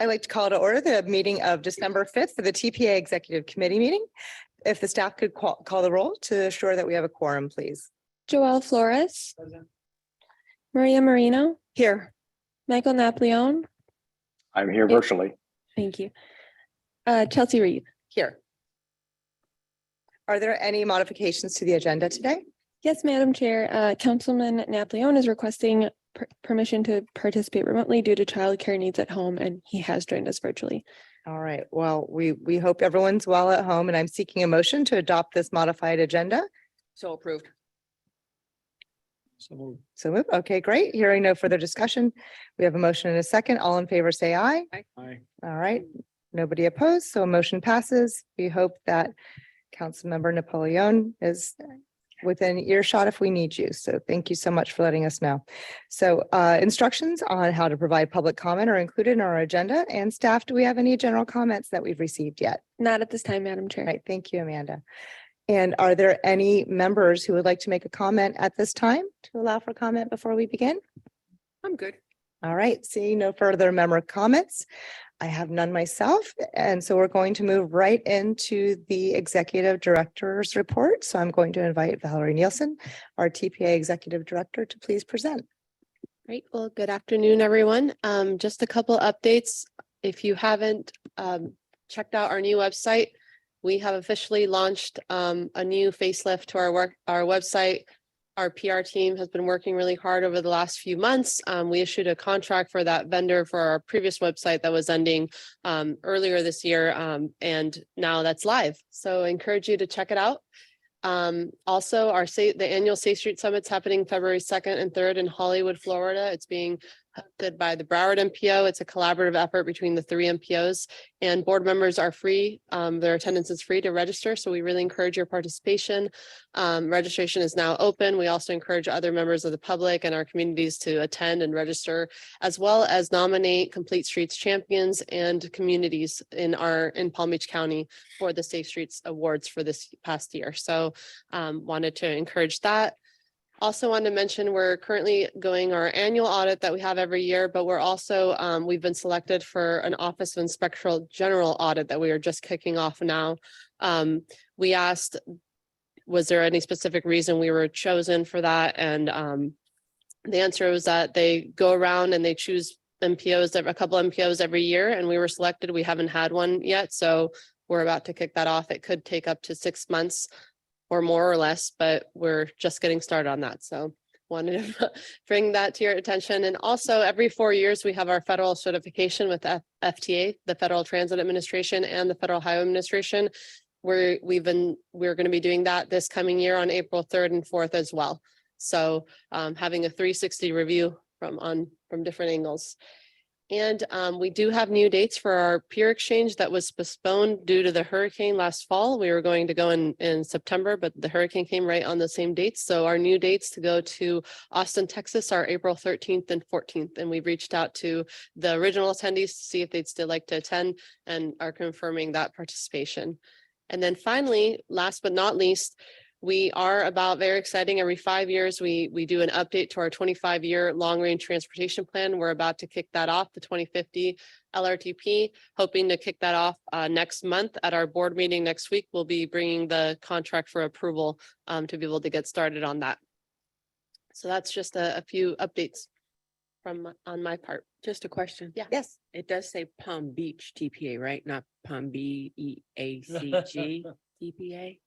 I'd like to call to order the meeting of December 5th for the TPA Executive Committee meeting. If the staff could call the roll to assure that we have a quorum, please. Joelle Flores. Maria Marino. Here. Michael Napoleon. I'm here virtually. Thank you. Chelsea Reed. Here. Are there any modifications to the agenda today? Yes, Madam Chair. Councilman Napoleon is requesting permission to participate remotely due to childcare needs at home, and he has joined us virtually. All right. Well, we hope everyone's well at home, and I'm seeking a motion to adopt this modified agenda. So approved. So move. Okay, great. Hearing no further discussion. We have a motion and a second. All in favor, say aye. Aye. All right. Nobody opposed. So a motion passes. We hope that Councilmember Napoleon is within earshot if we need you. So thank you so much for letting us know. So instructions on how to provide public comment are included in our agenda. And staff, do we have any general comments that we've received yet? Not at this time, Madam Chair. All right. Thank you, Amanda. And are there any members who would like to make a comment at this time to allow for comment before we begin? I'm good. All right. Seeing no further member comments, I have none myself. And so we're going to move right into the executive director's report. So I'm going to invite Valerie Nielsen, our TPA executive director, to please present. Great. Well, good afternoon, everyone. Just a couple updates. If you haven't checked out our new website, we have officially launched a new facelift to our website. Our PR team has been working really hard over the last few months. We issued a contract for that vendor for our previous website that was ending earlier this year, and now that's live. So I encourage you to check it out. Also, the annual Safe Street Summit's happening February 2nd and 3rd in Hollywood, Florida. It's being hosted by the Broward MPO. It's a collaborative effort between the 3 MPOs, and board members are free. Their attendance is free to register. So we really encourage your participation. Registration is now open. We also encourage other members of the public and our communities to attend and register, as well as nominate Complete Streets champions and communities in Palm Beach County for the Safe Streets Awards for this past year. So wanted to encourage that. Also wanted to mention we're currently going our annual audit that we have every year, but we're also we've been selected for an Office of Inspector General audit that we are just kicking off now. We asked, was there any specific reason we were chosen for that? And the answer was that they go around and they choose MPOs, a couple MPOs every year, and we were selected. We haven't had one yet, so we're about to kick that off. It could take up to 6 months or more or less, but we're just getting started on that. So wanted to bring that to your attention. And also every 4 years, we have our federal certification with FTA, the Federal Transit Administration, and the Federal Highway Administration. We're going to be doing that this coming year on April 3rd and 4th as well. So having a 360 review from different angles. And we do have new dates for our peer exchange that was postponed due to the hurricane last fall. We were going to go in September, but the hurricane came right on the same dates. So our new dates to go to Austin, Texas are April 13th and 14th. And we've reached out to the original attendees to see if they'd still like to attend and are confirming that participation. And then finally, last but not least, we are very exciting. Every 5 years, we do an update to our 25-year long-range transportation plan. We're about to kick that off, the 2050 LRTP, hoping to kick that off next month at our board meeting next week. We'll be bringing the contract for approval to be able to get started on that. So that's just a few updates on my part. Just a question. Yeah. Yes. It does say Palm Beach TPA, right? Not Palm BEACG TPA.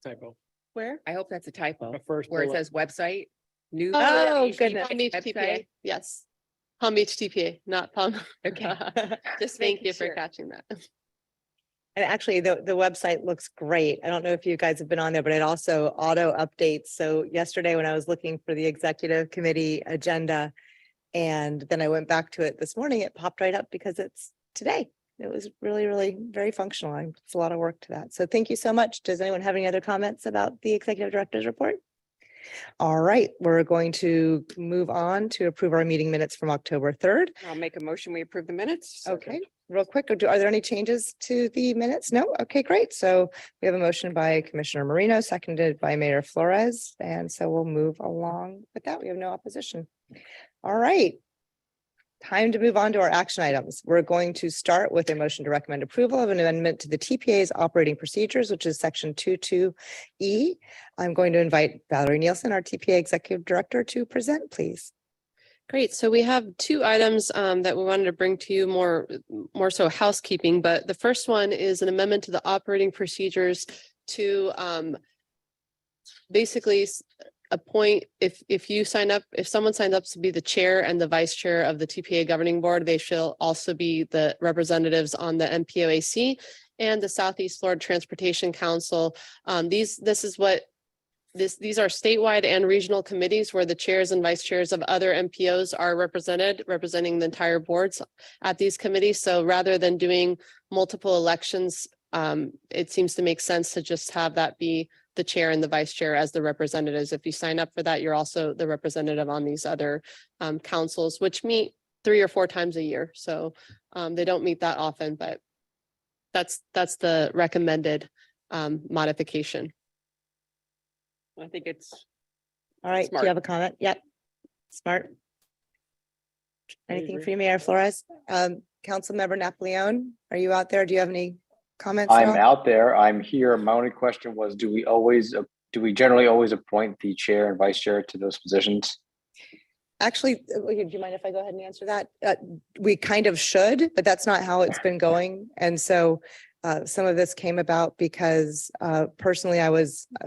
Typo. Where? I hope that's a typo. The first Where it bullet. says website. New. Oh, goodness. Palm Beach Website. TPA. Yes. Palm Beach TPA, not Palm. Okay. Just thank making you for sure. catching that. And actually, the website looks great. I don't know if you guys have been on there, but it also auto updates. So yesterday when I was looking for the executive committee agenda, and then I went back to it this morning, it popped right up because it's today. It was really, really very functional. It's a lot of work to that. So thank you so much. Does anyone have any other comments about the executive director's report? All right, we're going to move on to approve our meeting minutes from October 3rd. I'll make a motion. We approve the minutes. Okay, real quick, are there any changes to the minutes? No? Okay, great. So we have a motion by Commissioner Marino, seconded by Mayor Flores. And so we'll move along with that. We have no opposition. All right. time to move on to our action items. We're going to start with a motion to recommend approval of an amendment to the TPA's operating procedures, which is section 22E. I'm going to invite Valerie Nielsen, our TPA Executive Director, to present, please. Great. So we have two items that we wanted to bring to you, more so housekeeping, but the first one is an amendment to the operating procedures to basically appoint, if someone signs up to be the chair and the vice chair of the TPA governing board, they shall also be the representatives on the MPOAC and the Southeast Florida Transportation Council. These are statewide and regional committees where the chairs and vice chairs of other MPOs are representing the entire boards at these committees. So rather than doing multiple elections, it seems to make sense to just have that be the chair and the vice chair as the representatives. If you sign up for that, you're also the representative on these other councils, which meet 3 or 4 times a year. So they don't meet that often, but that's the recommended modification. I think it's All right, do Smart. you have a comment? Yep. Smart. I Anything agree. for you, Mayor Flores? Councilmember Napoleon, are you out there? Do you have any comments? at I'm all? out there. I'm here. My only question was, do we generally always appoint the chair and vice chair to those positions? Actually, do you mind if I go ahead and answer that? We kind of should, but that's not how it's been going. And so some of this came about because personally, I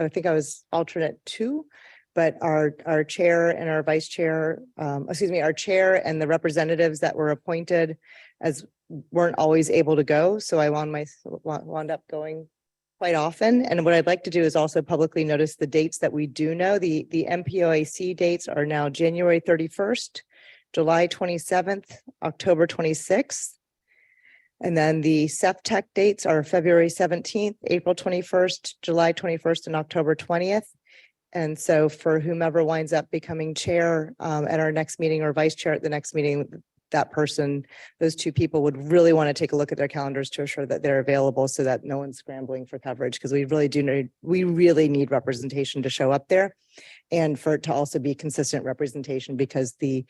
think I was alternate 2, but our chair and our vice chair, our chair and the representatives that were appointed weren't always able to go. So I wound up going quite often. And what I'd like to do is also publicly notice the dates that we do know. The MPOAC dates are now January 31st, July 27th, October 26th. And then the SEPTEC dates are February 17th, April 21st, July 21st, and October 20th. And so for whomever winds up becoming chair at our next meeting or vice chair at the next meeting, those 2 people would really want to take a look at their calendars to assure that they're available so that no one's scrambling for coverage, because we really need representation to show up there, and for it to also be consistent representation, because the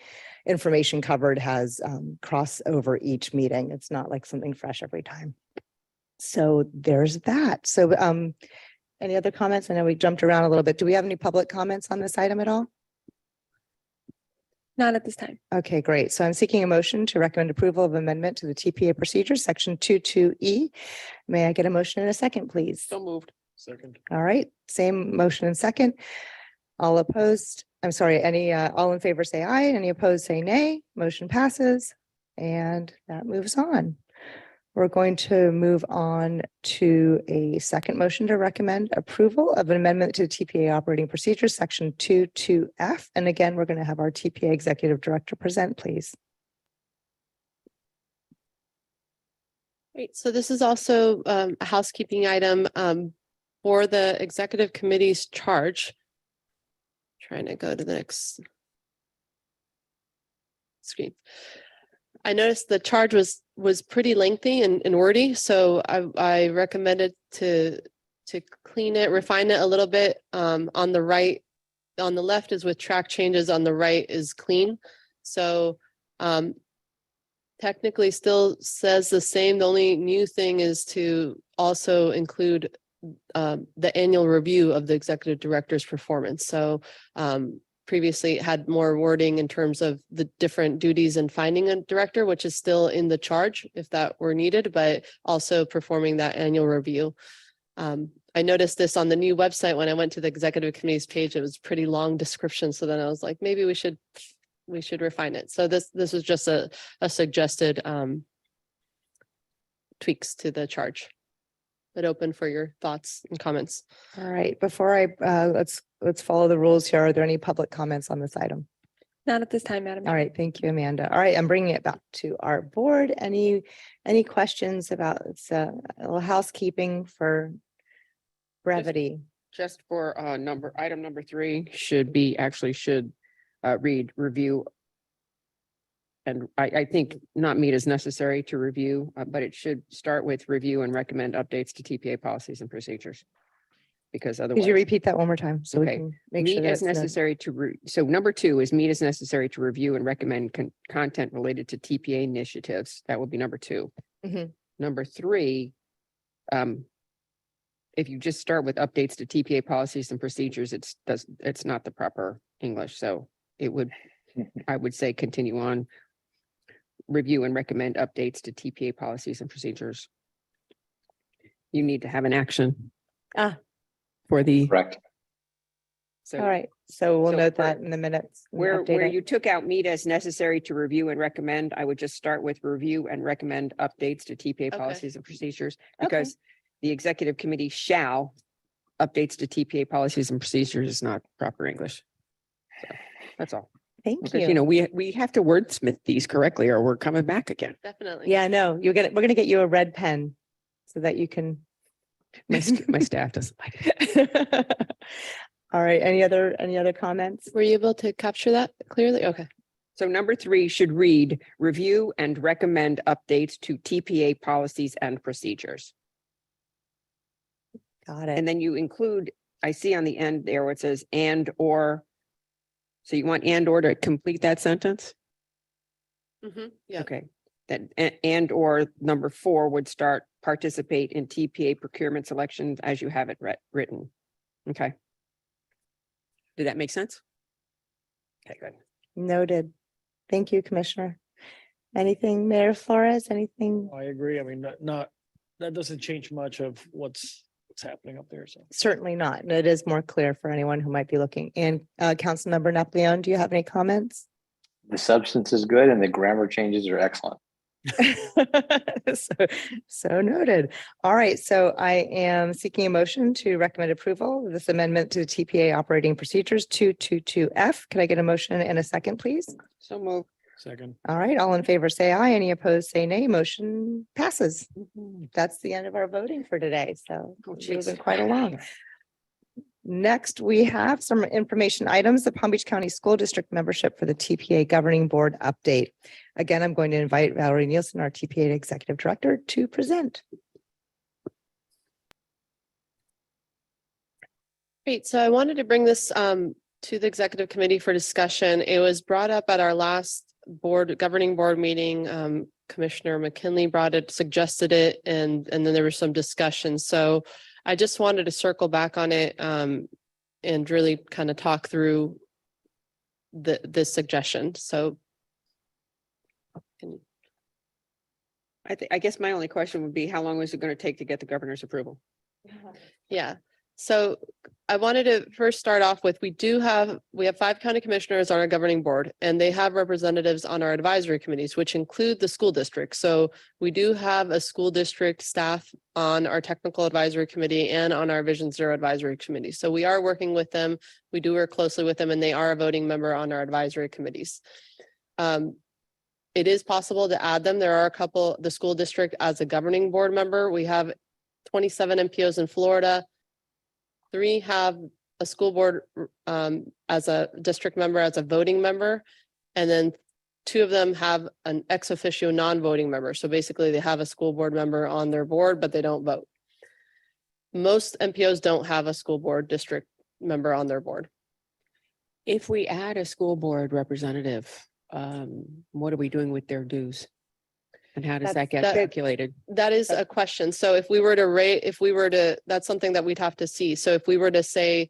information covered has crossover each meeting. It's not like something fresh every time. So there's that. So any other comments? I know we jumped around a little bit. Do we have any public comments on this item at all? Not at this time. Okay, great. So I'm seeking a motion to recommend approval of amendment to the TPA procedures, section 22E. May I get a motion in a second, please? so moved. Second. All right, same motion and second. All opposed, all in favor say aye. Any opposed say nay. Motion passes. And that moves on. We're going to move on to a second motion to recommend approval of an amendment to TPA operating procedures, section 22F. And again, we're going to have our TPA Executive Director present, please. Great. So this is also a housekeeping item for the executive committee's charge. Trying to go to the next screen. I noticed the charge was pretty lengthy and wordy, so I recommended to clean it, refine it a little bit. On the right, on the left is with track changes, on the right is clean. So technically still says the same. The only new thing is to also include the annual review of the executive director's performance. So previously it had more wording in terms of the different duties and finding a director, which is still in the charge if that were needed, but also performing that annual review. I noticed this on the new website when I went to the executive committee's page. It was a pretty long description. So then I was like, maybe we should refine it. So this was just a suggested tweaks to the charge. But open for your thoughts and comments. All right, before let's follow the rules here. Are there any public comments on this item? Not at this time, Madam All Chair. right, thank you, Amanda. All right, I'm bringing it back to our board. Any questions about a little housekeeping for brevity? Just for item number 3 should read review. And I think not meet as necessary to review, but it should start with review and recommend updates to TPA policies and procedures. because Could you otherwise. repeat that one more time? So we Okay. can make sure Meet that as it's noted. necessary so number 2 is meet as necessary to review and recommend content related to TPA initiatives. That would be number 2. Mhm. Number 3, if you just start with updates to TPA policies and procedures, it's not the proper English. So I would say continue on. Review and recommend updates to TPA policies and procedures. You need to have an action. Ah. For the. Correct. So. All right, so we'll So note for- that in the minutes. and Where update it. you took out meet as necessary to review and recommend, I would just start with review and recommend updates to TPA Okay. policies and procedures. Okay. Because the executive committee shall updates to TPA policies and procedures is not proper English. So that's all. Thank Because, you. we have to wordsmith these correctly or we're coming back again. Definitely. Yeah, no, we're gonna get you a red pen so that you can. My staff doesn't like it. All right, any other comments? Were you able to capture that clearly? Okay. So number 3 should read, review and recommend updates to TPA policies and procedures. Got it. And then you include, I see on the end there where it says and or. So you want and or to complete that sentence? Yeah. Okay. That and or number 4 would start participate in TPA procurement selections as you have it written. Okay. Did that make sense? Okay, good. Noted. Thank you, Commissioner. Anything, Mayor Flores, anything? I agree. I mean, that doesn't change much of what's happening up there. So Certainly not. And it is more clear for anyone who might be looking. And Councilmember Napoleon, do you have any comments? The substance is good and the grammar changes are excellent. So noted. All right, so I am seeking a motion to recommend approval of this amendment to the TPA operating procedures 222F. Can I get a motion and a second, please? So move. second, All right, all in favor, say aye. Any opposed, say nay. Motion passes. That's the end of our voting for today. So Oh, we're jeez. moving quite along. Next, we have some information items, the Palm Beach County School District membership for the TPA Governing Board update. Again, I'm going to invite Valerie Nielsen, our TPA Executive Director, to present. Great. So I wanted to bring this to the executive committee for discussion. It was brought up at our last governing board meeting. Commissioner McKinley suggested it, and then there was some discussion. So I just wanted to circle back on it and really kind of talk through this suggestion. So I guess my only question would be, how long is it going to take to get the governor's approval? yeah. So I wanted to first start off with, we have 5 county commissioners on our governing board, and they have representatives on our advisory committees, which include the school district. So we do have a school district staff on our technical advisory committee and on our Vision Zero advisory committee. So we are working with them. We do work closely with them, and they are a voting member on our advisory committees. It is possible to add them. There are a couple, the school district as a governing board member. We have 27 MPOs in Florida. 3 have a school board as a district member, as a voting member. And then 2 of them have an ex officio non-voting member. So basically they have a school board member on their board, but they don't vote. Most MPOs don't have a school board district member on their board. If we add a school board representative, what are we doing with their dues? And how does that get That- calculated? That is a question. So if we were to that's something that we'd have to see. So if we were to say,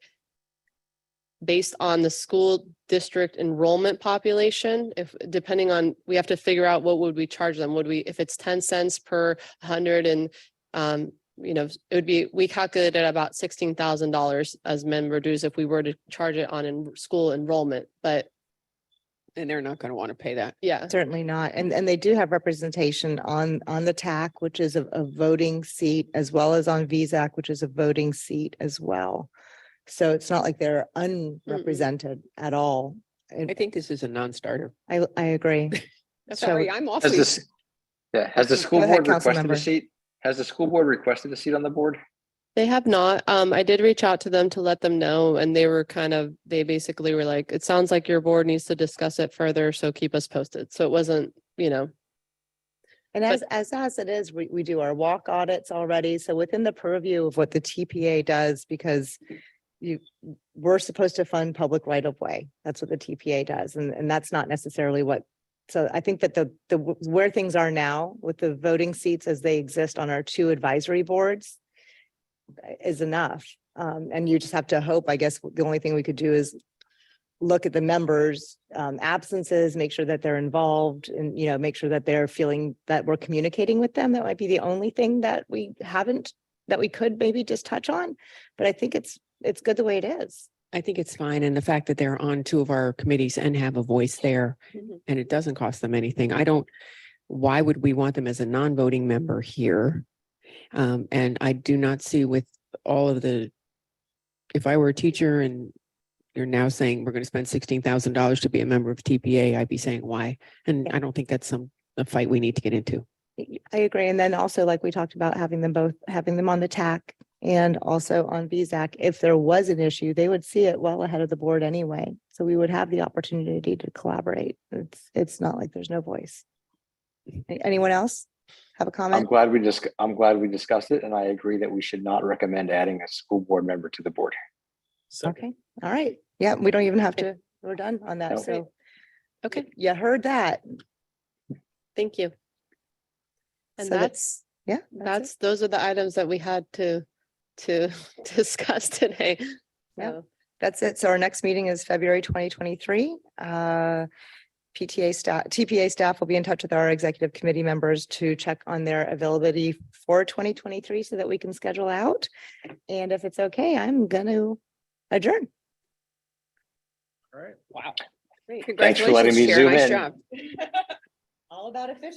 based on the school district enrollment population, depending on, we have to figure out what would we charge them? If it's 10 cents per 100 and, it would be, we calculated about $16,000 as member dues if we were to charge it on school enrollment, but And they're not going to want to pay that. yeah. Certainly not. And they do have representation on the TAC, which is a voting seat, as well as on VSAC, which is a voting seat as well. So it's not like they're unrepresented at all. I think this is a non-starter. I agree. Sorry, So- I'm Has awfully. this, has the Go school ahead, board requested Councilmember. a seat? Has the school board requested a seat on the board? They have not. I did reach out to them to let them know, and they basically were like, it sounds like your board needs to discuss it further, so keep us posted. So it wasn't, And as it is, we do our walk audits already. So within the purview of what the TPA does, because we're supposed to fund public right of way. That's what the TPA does. And that's not necessarily what, so I think that where things are now with the voting seats as they exist on our 2 advisory boards is enough. And you just have to hope, I guess, the only thing we could do is look at the members' absences, make sure that they're involved and, make sure that they're feeling that we're communicating with them. That might be the only thing that we could maybe just touch on. But I think it's good the way it is. I think it's fine. And the fact that they're on 2 of our committees and have a voice there and it doesn't cost them anything. Why would we want them as a non-voting member here? And I do not see with all of if I were a teacher and you're now saying we're going to spend $16,000 to be a member of TPA, I'd be saying why? And I don't think that's a fight we need to get into. I agree. And then also, like we talked about, having them on the TAC and also on VSAC. If there was an issue, they would see it well ahead of the board anyway. So we would have the opportunity to collaborate. It's not like there's no voice. Anyone else have a comment? I'm glad we discussed it, and I agree that we should not recommend adding a school board member to the board. Okay. All right. Yeah, we don't even have to, we're done on that. No. So, Okay, you heard that. thank you. And So that's it. those are the items that we had to discuss today. Yeah. So, That's it. So our next meeting is February 2023. TPA staff will be in touch with our executive committee members to check on their availability for 2023 so that we can schedule out. And if it's okay, I'm going to adjourn. All right. Wow. Thanks for letting me Congratulations, Chair. zoom Nice in. job. All about efficiency.